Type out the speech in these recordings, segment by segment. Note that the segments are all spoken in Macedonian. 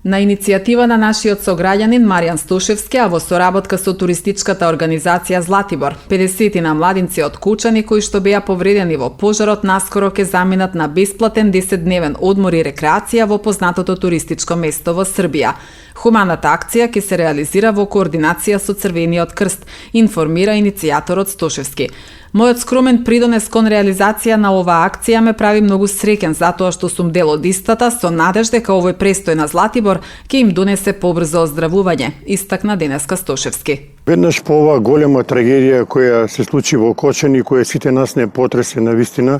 На иницијатива на нашиот сограѓанин Маријан Стушевски, а во соработка со туристичката организација Златибор, 50 младинци од Кучани кои што беа повредени во пожарот наскоро ќе заминат на бесплатен 10-дневен одмор и рекреација во познатото туристичко место во Србија. Хуманата акција ќе се реализира во координација со Црвениот крст, информира иницијаторот Стушевски. Мојот скромен придонес кон реализација на оваа акција ме прави многу среќен затоа што сум дел од истата, со надеж дека овој престој на Златибор ќе им донесе побрзо оздравување, истакна денеска Стушевски. Веднаш по оваа голема трагедија која се случи во Кочани, која сите нас не потресе на вистина,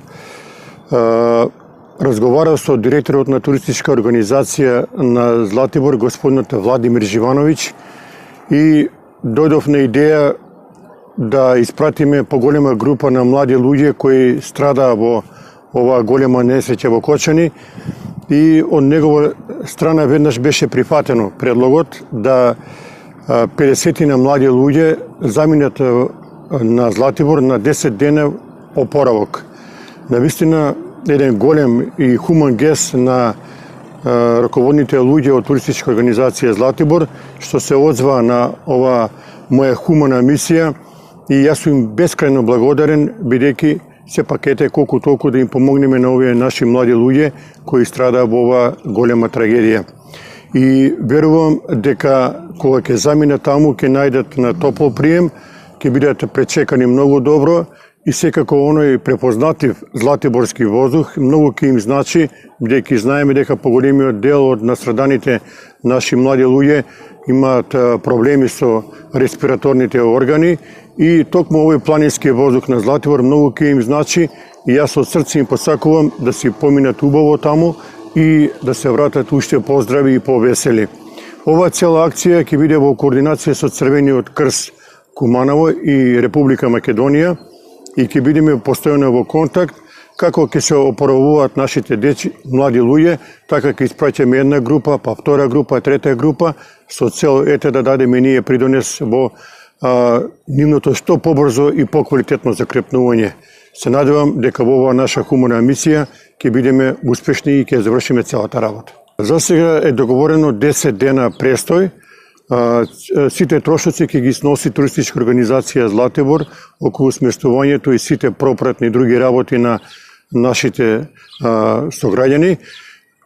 разговарав со директорот на туристичка организација на Златибор, господинот Владимир Живановиќ, и дојдов на идеја да испратиме поголема група на млади луѓе кои страдаа во оваа голема несреќа во Кочани, и од негова страна веднаш беше прифатено предлогот да 50 млади луѓе заминат на Златибор на 10 дена опоравок. Навистина еден голем и хуман гест на раководните луѓе од туристичка организација Златибор, што се одзва на оваа моја хумана мисија, и јас сум им бескрајно благодарен, бидејќи сепак ете колку толку да им помогнеме на овие наши млади луѓе кои страдаа во оваа голема трагедија. И верувам дека кога ќе заминат таму ќе најдат на топол прием, ќе бидат пречекани многу добро, и секако оној препознатив златиборски воздух многу ќе им значи, бидејќи знаеме дека поголемиот дел од настраданите наши млади луѓе имаат проблеми со респираторните органи, и токму овој планински воздух на Златибор многу ќе им значи, и јас од срце им посакувам да си поминат убаво таму и да се вратат уште поздрави и повесели. Оваа цела акција ќе биде во координација со Црвениот крст Куманово и Република Македонија, и ќе бидеме постојано во контакт како ќе се опоравуваат нашите дечи, млади луѓе, така ќе испраќаме една група, па втора група, трета група, со цел ете да дадеме ние придонес во нивното што побрзо и поквалитетно закрепнување. Се надевам дека во оваа наша хумана мисија ќе бидеме успешни и ќе завршиме целата работа. За сега е договорено 10 дена престој. Сите трошоци ќе ги сноси туристичка организација Златибор околу сместувањето и сите пропратни други работи на нашите сограѓани,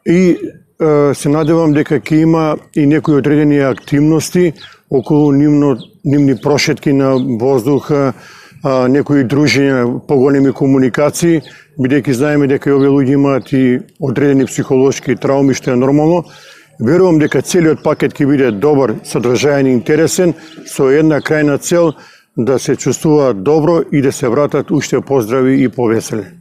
и се надевам дека ќе има и некои одредени активности околу нивни прошетки на воздух, некои дружења, поголеми комуникации, бидејќи знаеме дека и овие луѓе имаат и одредени психолошки трауми, што е нормално. Верувам дека целиот пакет ќе биде добар, содржаен и интересен, со една крајна цел да се чувствуваат добро и да се вратат уште поздрави и повесели.